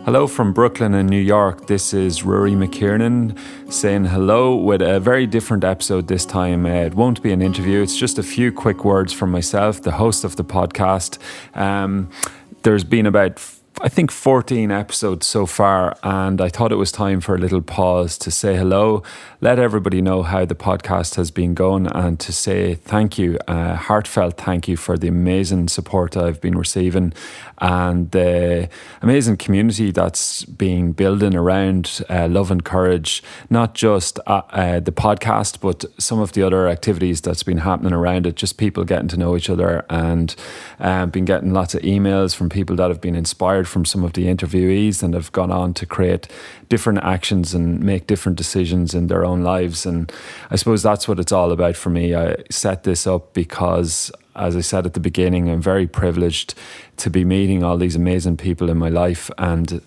Hello from Brooklyn and New York. This is Ruairí McKiernan saying hello with a very different episode this time. It won't be an interview. It's just a few quick words from myself, the host of the podcast. There's been about 14 episodes so far, and I thought it was time for a little pause to say hello, let everybody know how the podcast has been going, and to say thank you, heartfelt thank you for the amazing support I've been receiving and the amazing community that's being building around Love and Courage, not just the podcast, but some of the other activities that's been happening around it, just people getting to know each other, and been getting lots of emails from people that have been inspired from some of the interviewees and have gone on to create different actions and make different decisions in their own lives. And I suppose that's what it's all about for me. I set this up because, as I said at the beginning, I'm very privileged to be meeting all these amazing people in my life, and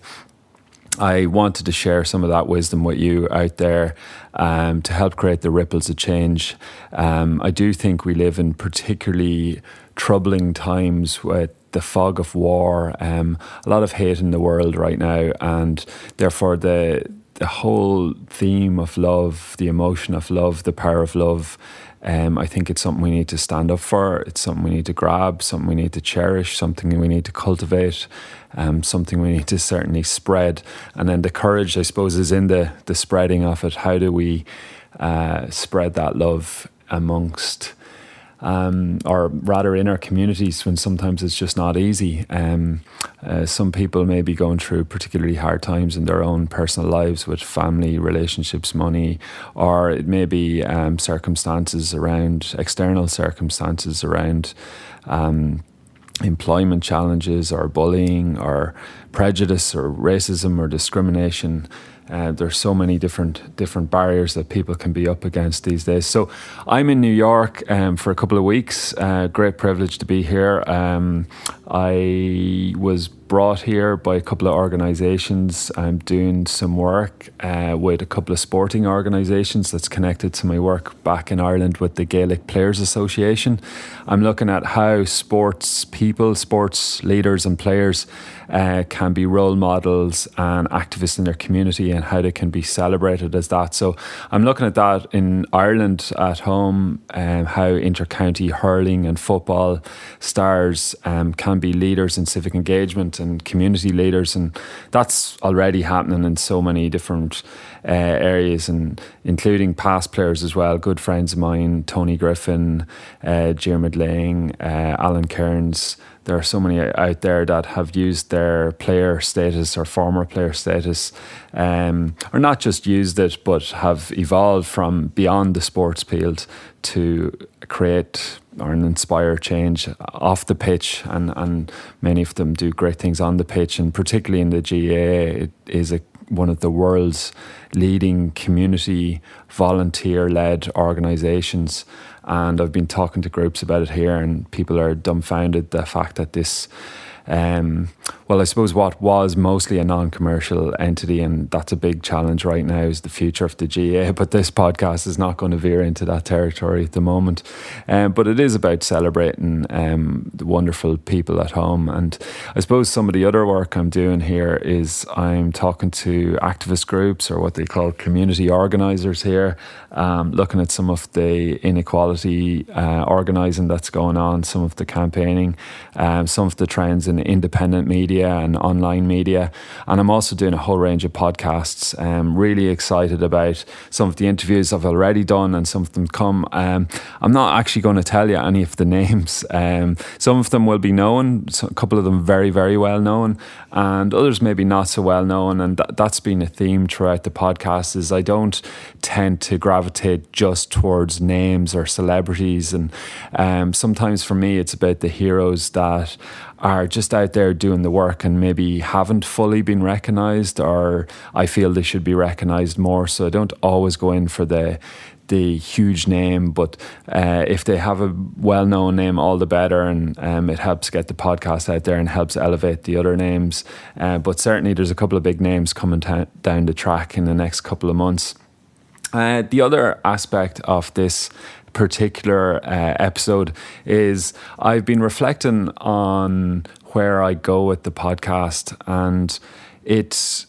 I wanted to share some of that wisdom with you out there to help create the ripples of change. I do think we live in particularly troubling times with the fog of war, a lot of hate in the world right now, and therefore the whole theme of love, the emotion of love, the power of love, I think it's something we need to stand up for. It's something we need to grab, something we need to cherish, something we need to cultivate, something we need to certainly spread. And then the courage, I suppose, is in the spreading of it. How do we spread that love amongst or rather in our communities when sometimes it's just not easy. Some people may be going through particularly hard times in their own personal lives with family, relationships, money, or it may be circumstances around, external circumstances around employment challenges or bullying or prejudice or racism or discrimination. There's so many different barriers that people can be up against these days. So I'm in New York for a couple of weeks. Great privilege to be here. I was brought here by a couple of organisations. I'm doing some work with a couple of sporting organisations that's connected to my work back in Ireland with the Gaelic Players Association. I'm looking at how sports people, sports leaders and players can be role models and activists in their community, and how they can be celebrated as that. So I'm looking at that in Ireland at home, how inter-county hurling and football stars can be leaders in civic engagement and community leaders, and that's already happening in so many different areas, and including past players as well. Good friends of mine, Tony Griffin, Diarmuid Lang, Alan Kearns. There are so many out there that have used their player status or former player status, or not just used it, but have evolved from beyond the sports field to create or inspire change off the pitch, and many of them do great things on the pitch, and particularly in the GAA, it is one of the world's leading community volunteer-led organisations. And I've been talking to groups about it here, and people are dumbfounded the fact that this, I suppose what was mostly a non-commercial entity, and that's a big challenge right now, is the future of the GAA. But this podcast is not going to veer into that territory at the moment. But it is about celebrating the wonderful people at home. And I suppose some of the other work I'm doing here is I'm talking to activist groups, or what they call community organisers here, looking at some of the inequality organising that's going on, some of the campaigning, some of the trends in independent media and online media. And I'm also doing a whole range of podcasts. Really excited about some of the interviews I've already done, and some of them come. I'm not actually going to tell you any of the names. Some of them will be known, a couple of them very, very well known, and others maybe not so well known. And that's been a theme throughout the podcast, is I don't tend to gravitate just towards names or celebrities. And sometimes for me it's about the heroes that are just out there doing the work and maybe haven't fully been recognised, or I feel they should be recognised more. So I don't always go in for the huge name, but if they have a well-known name, all the better, and it helps get the podcast out there and helps elevate the other names. But certainly there's a couple of big names coming down the track in the next couple of months. The other aspect of this particular episode is I've been reflecting on where I go with the podcast, and it's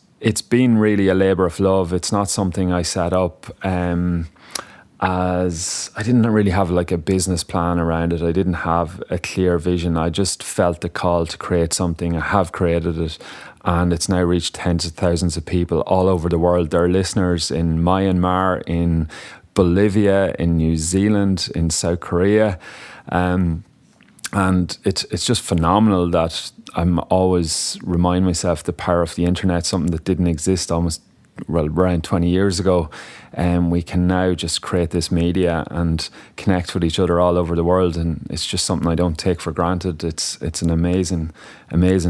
been really a labour of love. It's not something I set up as I didn't really have like a business plan around it. I didn't have a clear vision. I just felt the call to create something. I have created it, and it's now reached tens of thousands of people all over the world. There are listeners in Myanmar, in Bolivia, in New Zealand, in South Korea. And it's just phenomenal that I'm always remind myself the power of the internet, something that didn't exist around 20 years ago. And we can now just create this media and connect with each other all over the world. And it's just something I don't take for granted. It's an amazing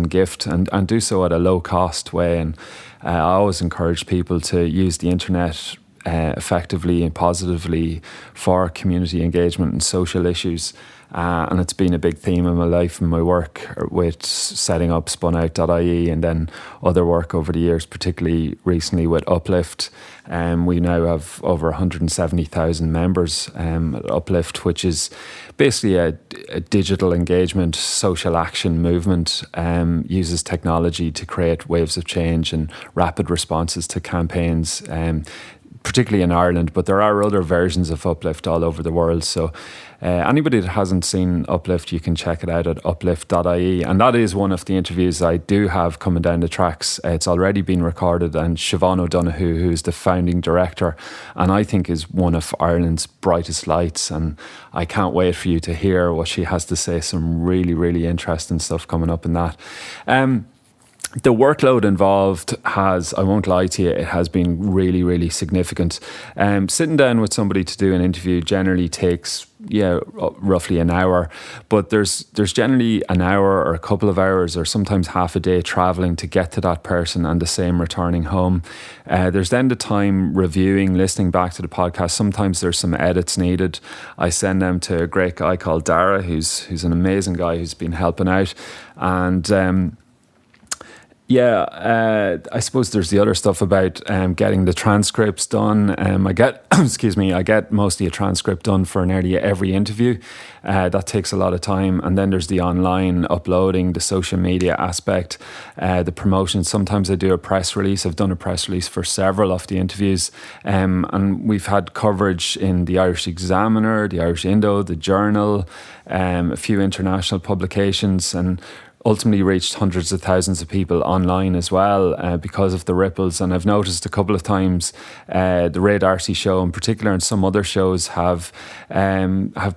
gift, and do so at a low cost way. And I always encourage people to use the internet effectively and positively for community engagement and social issues. And it's been a big theme in my life and my work with setting up SpunOut.ie, and then other work over the years, particularly recently with Uplift. We now have over 170,000 members at Uplift, which is basically a digital engagement, social action movement, uses technology to create waves of change and rapid responses to campaigns, particularly in Ireland, but there are other versions of Uplift all over the world. So anybody that hasn't seen Uplift, you can check it out at Uplift.ie. And that is one of the interviews I do have coming down the tracks. It's already been recorded, and Siobhan O'Donoghue, who's the founding director, and I think is one of Ireland's brightest lights. And I can't wait for you to hear what she has to say. Some really, really interesting stuff coming up in that. The workload involved has, I won't lie to you, it has been really, really significant. Sitting down with somebody to do an interview generally takes, roughly an hour. But there's generally an hour or a couple of hours or sometimes half a day travelling to get to that person, and the same returning home. There's then the time reviewing, listening back to the podcast. Sometimes there's some edits needed. I send them to a great guy called Dara, who's an amazing guy who's been helping out. And I suppose there's the other stuff about getting the transcripts done. I get mostly a transcript done for nearly every interview. That takes a lot of time. And then there's the online uploading, the social media aspect, the promotion. Sometimes I do a press release. I've done a press release for several of the interviews. And we've had coverage in the Irish Examiner, the Irish Indo, the Journal, a few international publications, and ultimately reached hundreds of thousands of people online as well because of the ripples. And I've noticed a couple of times the Ray Darcy show in particular, and some other shows have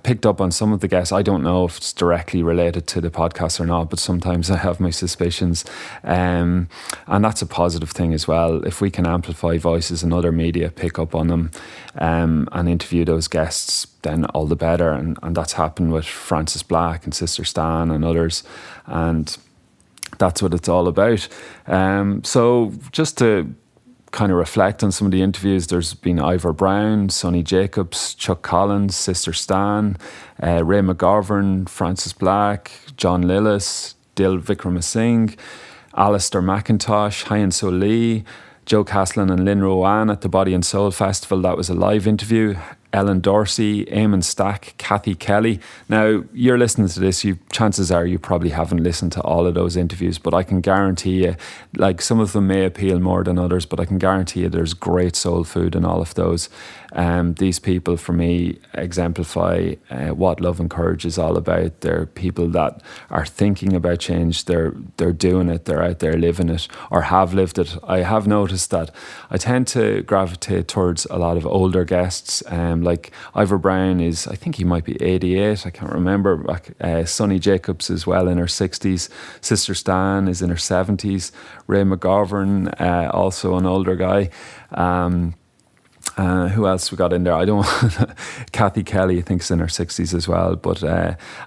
picked up on some of the guests. I don't know if it's directly related to the podcast or not, but sometimes I have my suspicions. And that's a positive thing as well. If we can amplify voices and other media pick up on them and interview those guests, then all the better. And that's happened with Francis Black and Sister Stan and others. And that's what it's all about. So just to kind of reflect on some of the interviews, there's been Ivor Brown, Sonny Jacobs, Chuck Collins, Sister Stan, Ray McGovern, Francis Black, John Lillis, Dil Vikramasinghe, Alistair McIntosh, Hyen So Lee, Joe Caslin and Lynn Rowan at the Body and Soul Festival. That was a live interview. Ellen Dorsey, Eamon Stack, Kathy Kelly. Now, you're listening to this, chances are you probably haven't listened to all of those interviews, but I can guarantee you, like, some of them may appeal more than others, but I can guarantee you there's great soul food in all of those. These people, for me, exemplify what Love and Courage is all about. They're people that are thinking about change. They're doing it. They're out there living it, or have lived it. I have noticed that I tend to gravitate towards a lot of older guests. Like Ivor Brown I think he might be 88. I can't remember. Sonny Jacobs is well in her 60s. Sister Stan is in her 70s. Ray McGovern, also an older guy. Who else we got in there? I don't. Kathy Kelly, I think, is in her 60s as well. But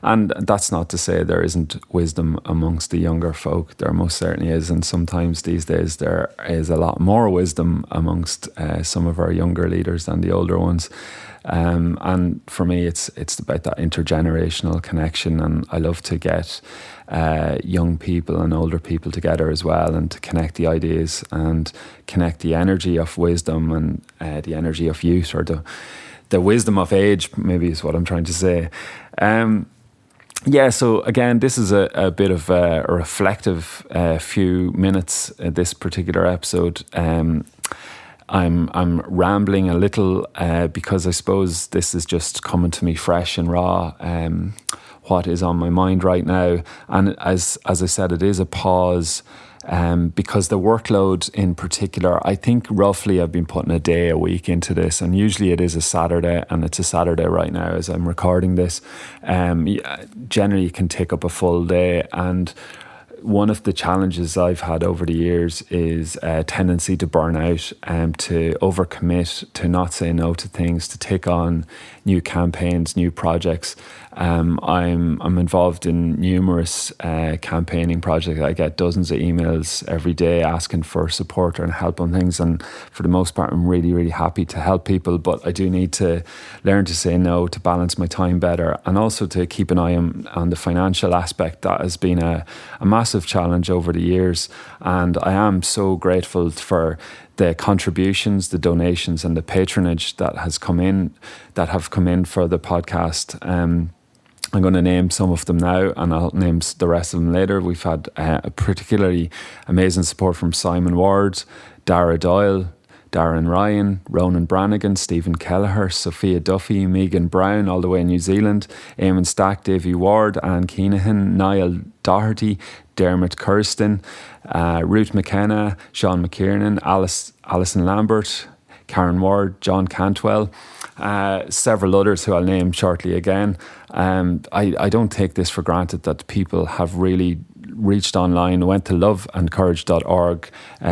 and that's not to say there isn't wisdom amongst the younger folk. There most certainly is, and sometimes these days there is a lot more wisdom amongst some of our younger leaders than the older ones. And for me, it's about that intergenerational connection, and I love to get young people and older people together as well, and to connect the ideas and connect the energy of wisdom and the energy of youth, or the wisdom of age, maybe is what I'm trying to say. Yeah, so again, this is a bit of a reflective few minutes, this particular episode. I'm rambling a little because I suppose this is just coming to me fresh and raw, what is on my mind right now. And as I said, it is a pause. Because the workload in particular, I think roughly I've been putting a day a week into this, and usually it is a Saturday, and it's a Saturday right now as I'm recording this. Generally, it can take up a full day, and one of the challenges I've had over the years is a tendency to burn out and to overcommit, to not say no to things, to take on new campaigns, new projects. I'm involved in numerous campaigning projects. I get dozens of emails every day asking for support and help on things, and for the most part I'm really, really happy to help people, but I do need to learn to say no, to balance my time better, and also to keep an eye on the financial aspect. That has been a massive challenge over the years, and I am so grateful for the contributions, the donations and the patronage that have come in for the podcast. I'm going to name some of them now, and I'll name the rest of them later. We've had a particularly amazing support from Simon Ward, Dara Doyle, Darren Ryan, Ronan Brannigan, Stephen Kelleher, Sophia Duffy, Megan Brown, all the way in New Zealand, Eamon Stack, Davy Ward, Anne Keenahan, Niall Doherty, Dermot Kirsten, Ruairí McKiernan, Sean McKiernan, Alison Lambert, Karen Ward, John Cantwell, several others who I'll name shortly again. I don't take this for granted that people have really reached online, went to loveandcourage.org,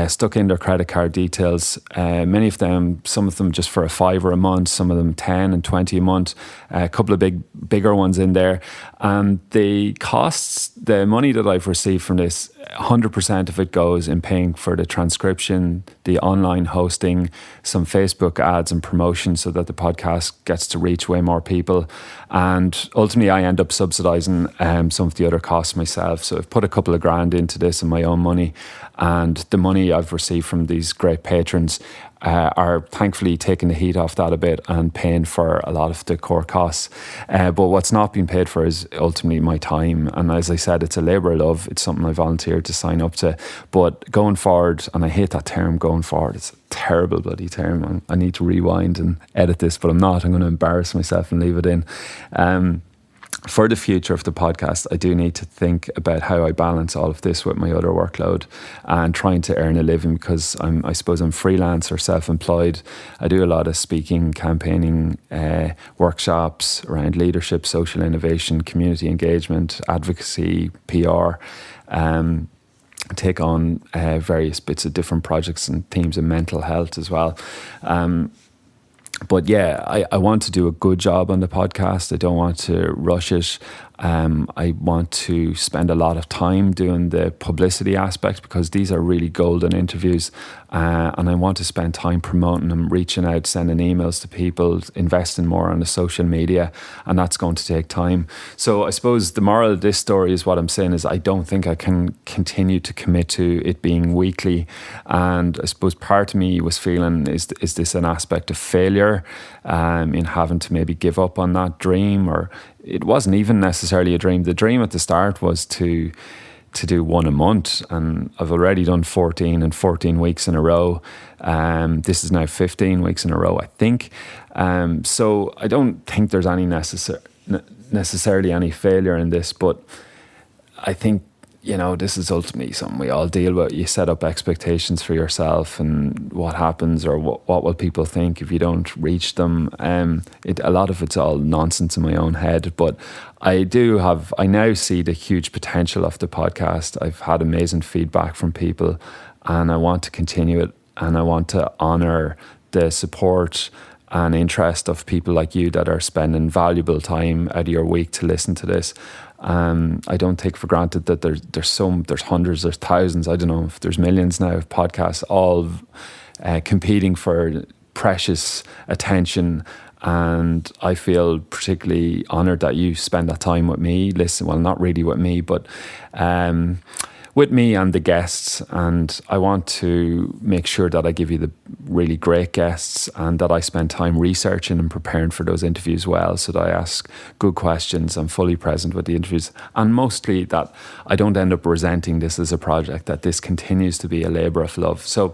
stuck in their credit card details. Many of them, some of them just for a $5 a month, some of them 10 and 20 a month, a couple of bigger ones in there. And the costs, the money that I've received from this, 100% of it goes in paying for the transcription, the online hosting, some Facebook ads and promotion so that the podcast gets to reach way more people. And ultimately I end up subsidising some of the other costs myself. So I've put a couple of grand into this in my own money, and the money I've received from these great patrons are thankfully taking the heat off that a bit and paying for a lot of the core costs. But what's not being paid for is ultimately my time. And as I said, it's a labour of love. It's something I volunteered to sign up to. But going forward, and I hate that term, going forward, it's a terrible bloody term. I need to rewind and edit this, but I'm not. I'm going to embarrass myself and leave it in. For the future of the podcast, I do need to think about how I balance all of this with my other workload and trying to earn a living, because I suppose I'm freelance or self-employed. I do a lot of speaking, campaigning, workshops around leadership, social innovation, community engagement, advocacy, PR. Take on various bits of different projects and themes of mental health as well. But yeah, I want to do a good job on the podcast. I don't want to rush it. I want to spend a lot of time doing the publicity aspect, because these are really golden interviews, and I want to spend time promoting them, reaching out, sending emails to people, investing more on the social media, and that's going to take time. So I suppose the moral of this story is, what I'm saying is, I don't think I can continue to commit to it being weekly, and I suppose part of me was feeling, is this an aspect of failure in having to maybe give up on that dream? Or it wasn't even necessarily a dream. The dream at the start was to do one a month, and I've already done 14 weeks in a row. This is now 15 weeks in a row, I think. So I don't think there's any necessarily any failure in this, but I think, this is ultimately something we all deal with. You set up expectations for yourself, and what happens, or what will people think if you don't reach them. A lot of it's all nonsense in my own head, but I now see the huge potential of the podcast. I've had amazing feedback from people, and I want to continue it, and I want to honour the support and interest of people like you that are spending valuable time out of your week to listen to this. I don't take for granted that there's hundreds, there's thousands, I don't know if there's millions now of podcasts, all competing for precious attention. And I feel particularly honoured that you spend that time with me. Listen, well, not really with me, but with me and the guests, and I want to make sure that I give you the really great guests and that I spend time researching and preparing for those interviews well, so that I ask good questions, I'm fully present with the interviews, and mostly that I don't end up resenting this as a project, that this continues to be a labour of love. So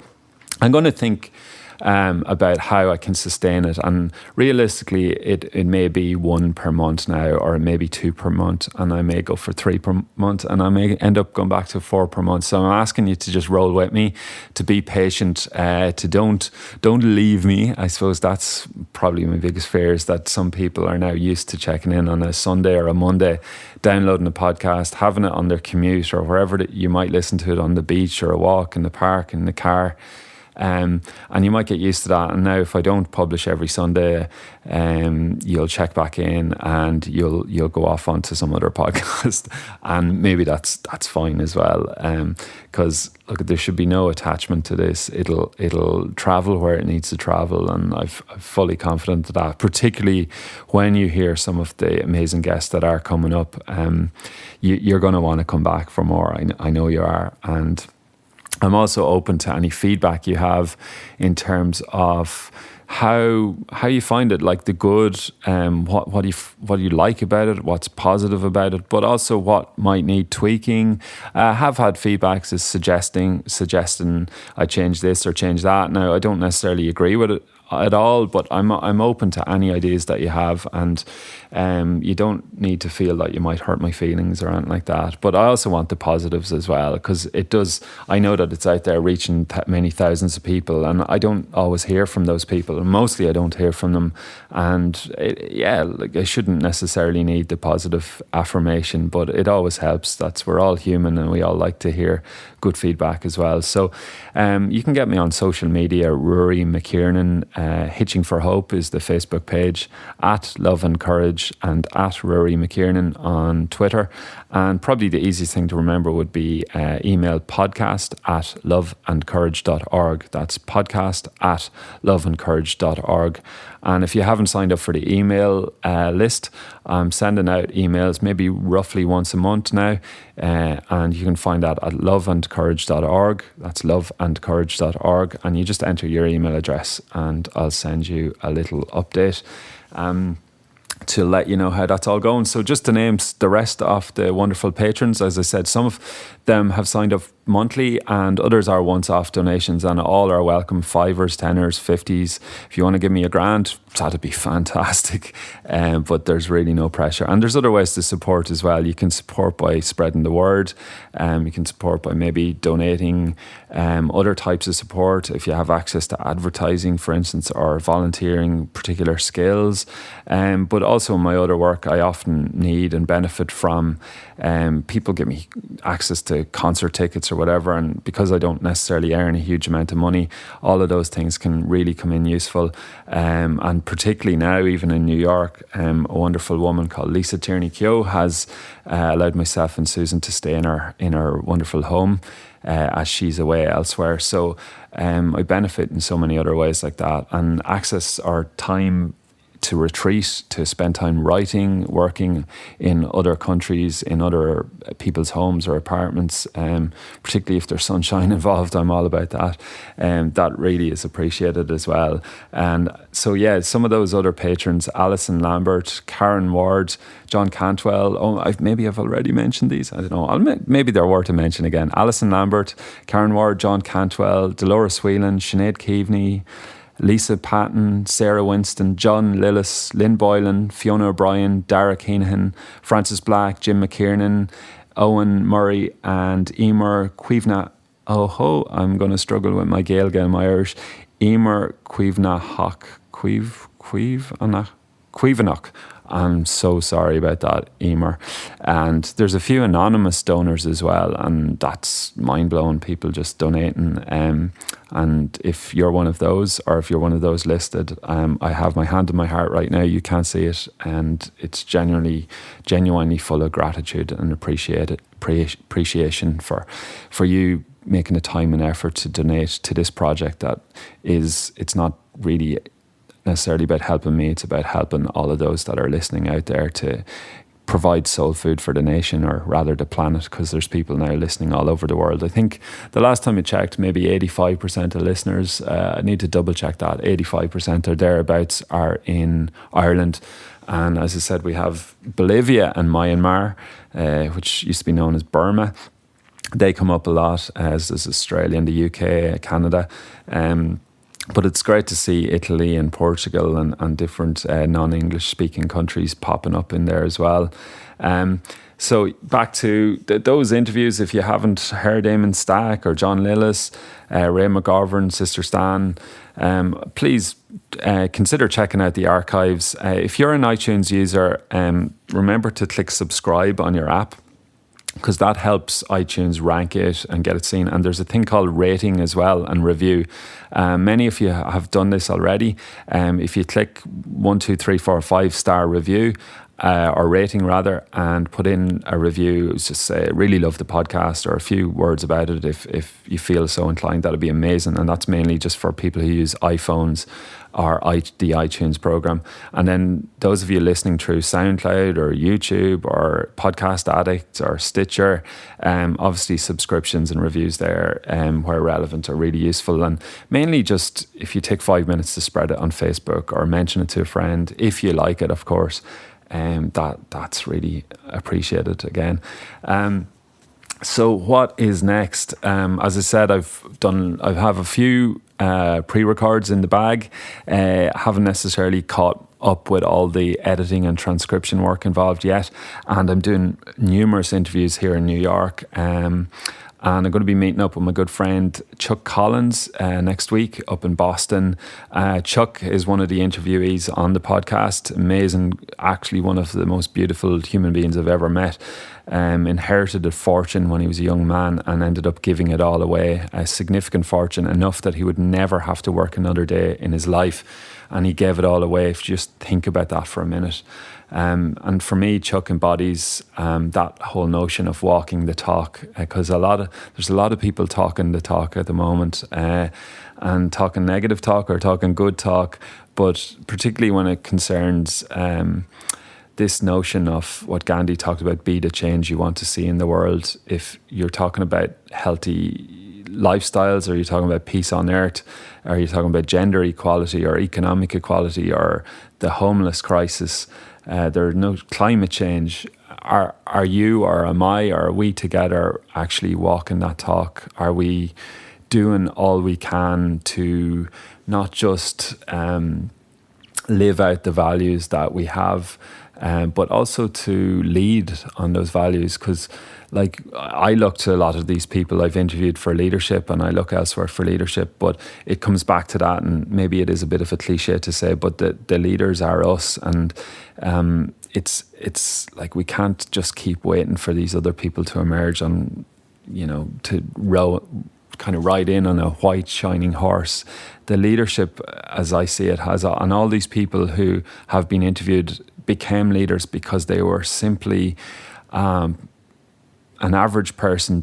I'm going to think about how I can sustain it, and realistically it may be 1 per month now, or it may be 2 per month, and I may go for 3 per month, and I may end up going back to 4 per month. So I'm asking you to just roll with me, to be patient, to don't leave me. I suppose that's probably my biggest fear, is that some people are now used to checking in on a Sunday or a Monday, downloading a podcast, having it on their commute or wherever that you might listen to it, on the beach or a walk in the park, in the car. And you might get used to that. And now, if I don't publish every Sunday, you'll check back in and you'll go off onto some other podcast, and maybe that's fine as well. Because look, there should be no attachment to this. It'll travel where it needs to travel, and I'm fully confident of that. Particularly when you hear some of the amazing guests that are coming up, you're going to want to come back for more. I know you are, and I'm also open to any feedback you have in terms of how you find it, like the good, what do you like about it, what's positive about it, but also what might need tweaking. Have had feedbacks is suggesting I change this or change that. Now, I don't necessarily agree with it at all, but I'm open to any ideas that you have, and you don't need to feel that you might hurt my feelings or anything like that. But I also want the positives as well, because it does. I know that it's out there reaching many thousands of people, and I don't always hear from those people, and mostly I don't hear from them. And I shouldn't necessarily need the positive affirmation, but it always helps. We're all human, and we all like to hear good feedback as well. So you can get me on social media. Ruairí McKiernan, Hitching for Hope is the Facebook page, at Love and Courage, and at Ruairí McKiernan on Twitter. And probably the easiest thing to remember would be email podcast@loveandcourage.org. That's podcast@loveandcourage.org. And if you haven't signed up for the email list, I'm sending out emails maybe roughly once a month now. And you can find that at loveandcourage.org. That's loveandcourage.org. And you just enter your email address and I'll send you a little update to let you know how that's all going. So just to name the rest of the wonderful patrons, as I said, some of them have signed up monthly and others are once-off donations, and all are welcome. 5ers, 10ers, 50s. If you want to give me £1,000, that'd be fantastic. But there's really no pressure. And there's other ways to support as well. You can support by spreading the word. You can support by maybe donating other types of support. If you have access to advertising, for instance, or volunteering particular skills. But also in my other work, I often need and benefit from people give me access to concert tickets or whatever, and because I don't necessarily earn a huge amount of money, all of those things can really come in useful. And particularly now, even in New York, a wonderful woman called Lisa Tierney-Keogh has allowed myself and Susan to stay in her wonderful home as she's away elsewhere. So I benefit in so many other ways like that, and access our time to retreat, to spend time writing, working in other countries, in other people's homes or apartments, particularly if there's sunshine involved. I'm all about that. That really is appreciated as well. And so, some of those other patrons, Alison Lambert, Karen Ward, John Cantwell. Maybe I've already mentioned these. I don't know. Maybe they're worth a mention again. Alison Lambert, Karen Ward, John Cantwell, Dolores Whelan, Sinead Keaveney, Lisa Patton, Sarah Winston, John Lillis, Lynn Boylan, Fiona O'Brien, Dara Keenahan, Francis Black, Jim McKiernan, Owen Murray, and Emer Cuivna. I'm going to struggle with my Gaeilge and my Irish. Emer Cuivnach. Cuivnach. I'm so sorry about that, Emer. And there's a few anonymous donors as well, and that's mind-blowing, people just donating. And if you're one of those, or if you're one of those listed, I have my hand on my heart right now. You can't see it, and it's genuinely full of gratitude and appreciation for you making the time and effort to donate to this project that it's not really necessarily about helping me, it's about helping all of those that are listening out there to provide soul food for the nation, or rather the planet, because there's people now listening all over the world. I think the last time I checked, maybe 85% of listeners, I need to double check that, 85% or thereabouts are in Ireland. And as I said, we have Bolivia and Myanmar, which used to be known as Burma. They come up a lot, as does Australia and the UK, Canada. But it's great to see Italy and Portugal and different non-English speaking countries popping up in there as well. So back to those interviews, if you haven't heard Eamon Stack or John Lillis, Ray McGovern, Sister Stan, please consider checking out the archives. If you're an iTunes user, remember to click subscribe on your app, because that helps iTunes rank it and get it seen. And there's a thing called rating as well, and review. Many of you have done this already. If you click 1, 2, 3, 4, 5-star review, or rating rather, and put in a review, just say, really love the podcast, or a few words about it if you feel so inclined, that'd be amazing. And that's mainly just for people who use iPhones or the iTunes program. And then those of you listening through SoundCloud or YouTube or Podcast Addict or Stitcher, obviously subscriptions and reviews there, where relevant, are really useful. And mainly just if you take 5 minutes to spread it on Facebook or mention it to a friend, if you like it, of course, that's really appreciated again. So what is next? As I said, I have a few pre-records in the bag. Haven't necessarily caught up with all the editing and transcription work involved yet, and I'm doing numerous interviews here in New York. And I'm going to be meeting up with my good friend Chuck Collins next week up in Boston. Chuck is one of the interviewees on the podcast. Amazing, actually one of the most beautiful human beings I've ever met. Inherited a fortune when he was a young man and ended up giving it all away. A significant fortune, enough that he would never have to work another day in his life. And he gave it all away. If you just think about that for a minute. And for me, Chuck embodies that whole notion of walking the talk, because there's a lot of people talking the talk at the moment, and talking negative talk or talking good talk, but particularly when it concerns this notion of what Gandhi talked about, be the change you want to see in the world. If you're talking about healthy lifestyles, or you're talking about peace on earth, or you're talking about gender equality or economic equality or the homeless crisis, there's no climate change. Are you, or am I, or are we together actually walking that talk? Are we doing all we can to not just live out the values that we have, but also to lead on those values? Because like, I look to a lot of these people I've interviewed for leadership, and I look elsewhere for leadership, but it comes back to that, and maybe it is a bit of a cliche to say, but the leaders are us. And it's like, we can't just keep waiting for these other people to emerge on, to kind of ride in on a white shining horse. The leadership, as I see it, and all these people who have been interviewed became leaders because they were simply an average person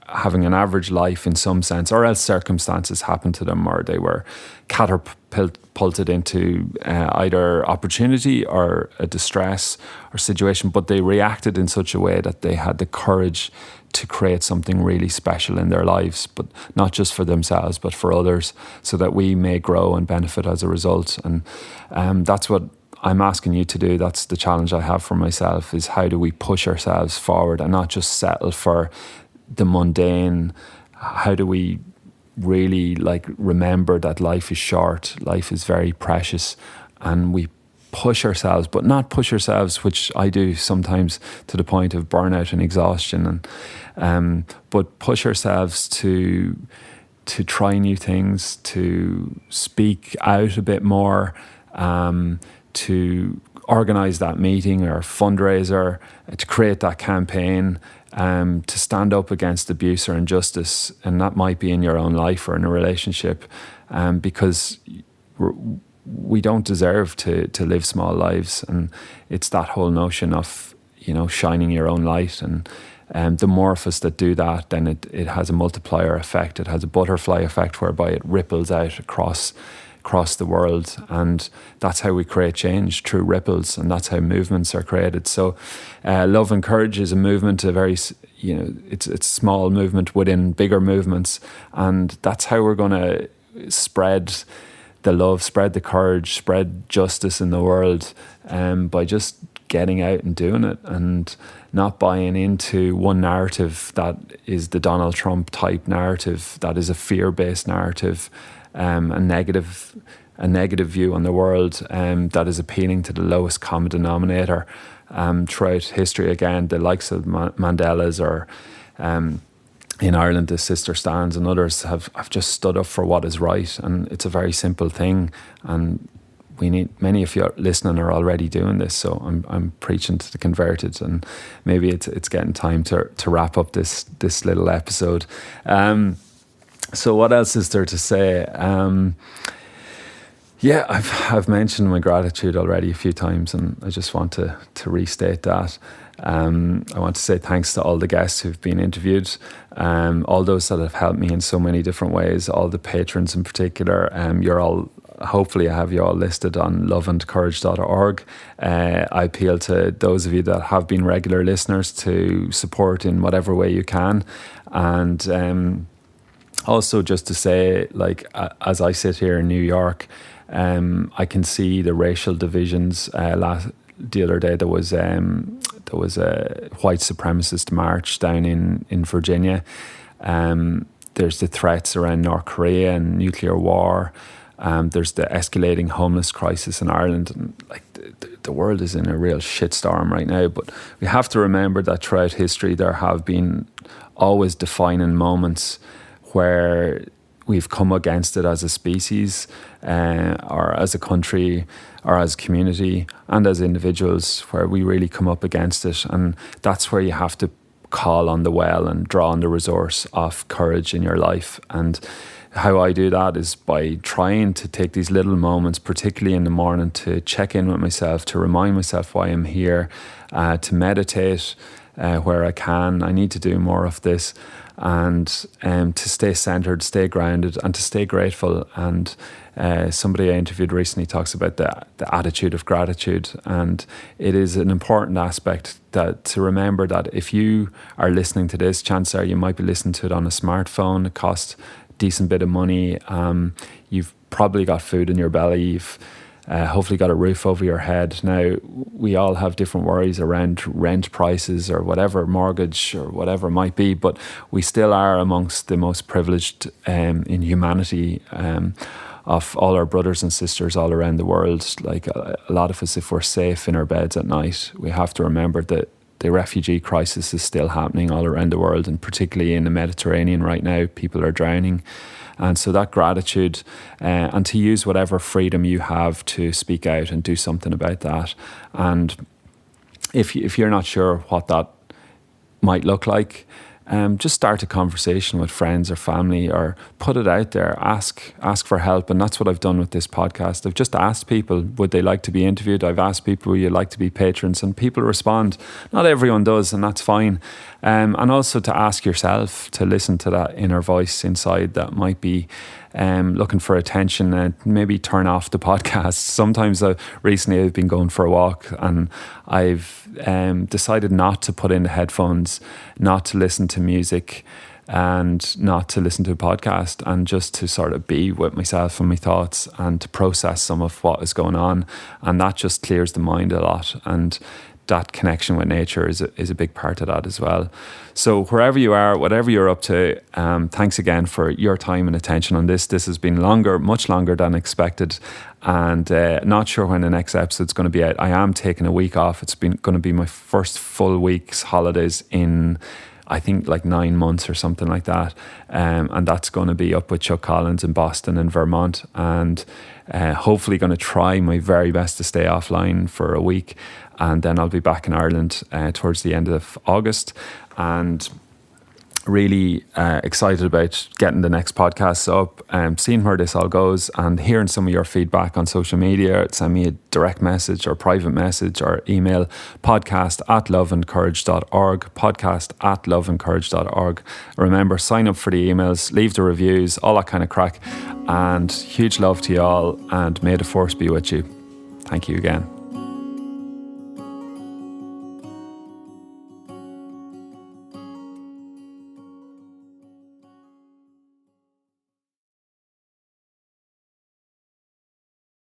having an average life in some sense, or else circumstances happened to them, or they were catapulted into either opportunity or a distress or situation, but they reacted in such a way that they had the courage to create something really special in their lives, but not just for themselves, but for others, so that we may grow and benefit as a result. And that's what I'm asking you to do. That's the challenge I have for myself, is how do we push ourselves forward and not just settle for the mundane? How do we really remember that life is short, life is very precious, and we push ourselves, but not push ourselves, which I do sometimes, to the point of burnout and exhaustion, and but push ourselves to try new things, to speak out a bit more, to organise that meeting or fundraiser, to create that campaign, to stand up against abuse or injustice. And that might be in your own life or in a relationship, because we don't deserve to live small lives. And it's that whole notion of, shining your own light. And the more of us that do that, then it has a multiplier effect. It has a butterfly effect, whereby it ripples out across across the world. And that's how we create change, through ripples, and that's how movements are created. So Love and Courage is a movement, a very, it's a small movement within bigger movements. And that's how we're going to spread the love, spread the courage, spread justice in the world, by just getting out and doing it, and not buying into one narrative that is the Donald Trump type narrative, that is a fear-based narrative, a negative view on the world, that is appealing to the lowest common denominator. Throughout history, again, the likes of Mandela's, or in Ireland, the Sister Stans and others have just stood up for what is right, and it's a very simple thing. And many of you listening are already doing this, so I'm preaching to the converted, and maybe it's getting time to wrap up this little episode. So what else is there to say? Yeah, I've mentioned my gratitude already a few times, and I just want to restate that. I want to say thanks to all the guests who've been interviewed, all those that have helped me in so many different ways, all the patrons in particular. Hopefully I have you all listed on loveandcourage.org. I appeal to those of you that have been regular listeners to support in whatever way you can. And also just to say, like, as I sit here in New York, I can see the racial divisions. The other day there was a white supremacist march down in Virginia. There's the threats around North Korea and nuclear war. There's the escalating homeless crisis in Ireland, and like the world is in a real shitstorm right now. But we have to remember that throughout history there have been always defining moments where we've come against it as a species, or as a country, or as a community, and as individuals, where we really come up against it. And that's where you have to call on the well and draw on the resource of courage in your life. And how I do that is by trying to take these little moments, particularly in the morning, to check in with myself, to remind myself why I'm here, to meditate where I can. I need to do more of this, and to stay centered, stay grounded, and to stay grateful. And somebody I interviewed recently talks about the attitude of gratitude, and it is an important aspect to remember that if you are listening to this, chances are you might be listening to it on a smartphone. It costs decent bit of money. You've probably got food in your belly. You've hopefully got a roof over your head. Now, we all have different worries around rent prices or whatever, mortgage or whatever it might be, but we still are amongst the most privileged in humanity, of all our brothers and sisters all around the world. Like a lot of us, if we're safe in our beds at night, we have to remember that the refugee crisis is still happening all around the world, and particularly in the Mediterranean right now, people are drowning. And so that gratitude, and to use whatever freedom you have to speak out and do something about that. And if you're not sure what that might look like, just start a conversation with friends or family, or put it out there. Ask for help, and that's what I've done with this podcast. I've just asked people, would they like to be interviewed? I've asked people, would you like to be patrons? And people respond. Not everyone does, and that's fine. And also to ask yourself to listen to that inner voice inside that might be looking for attention, and maybe turn off the podcast. Sometimes recently I've been going for a walk, and I've decided not to put in the headphones, not to listen to music, and not to listen to a podcast, and just to sort of be with myself and my thoughts, and to process some of what is going on. And that just clears the mind a lot, and that connection with nature is a big part of that as well. So wherever you are, whatever you're up to, thanks again for your time and attention on this. This has been longer, much longer than expected, and not sure when the next episode's going to be out. I am taking a week off. It's going to be my first full week's holidays in, I think, like 9 months or something like that. And that's going to be up with Chuck Collins in Boston and Vermont, and hopefully going to try my very best to stay offline for a week. And then I'll be back in Ireland towards the end of August. And really excited about getting the next podcast up, seeing where this all goes, and hearing some of your feedback on social media. Send me a direct message or private message or email podcast@loveandcourage.org, podcast@loveandcourage.org. Remember, sign up for the emails, leave the reviews, all that kind of crack. And huge love to you all, and may the force be with you. Thank you again.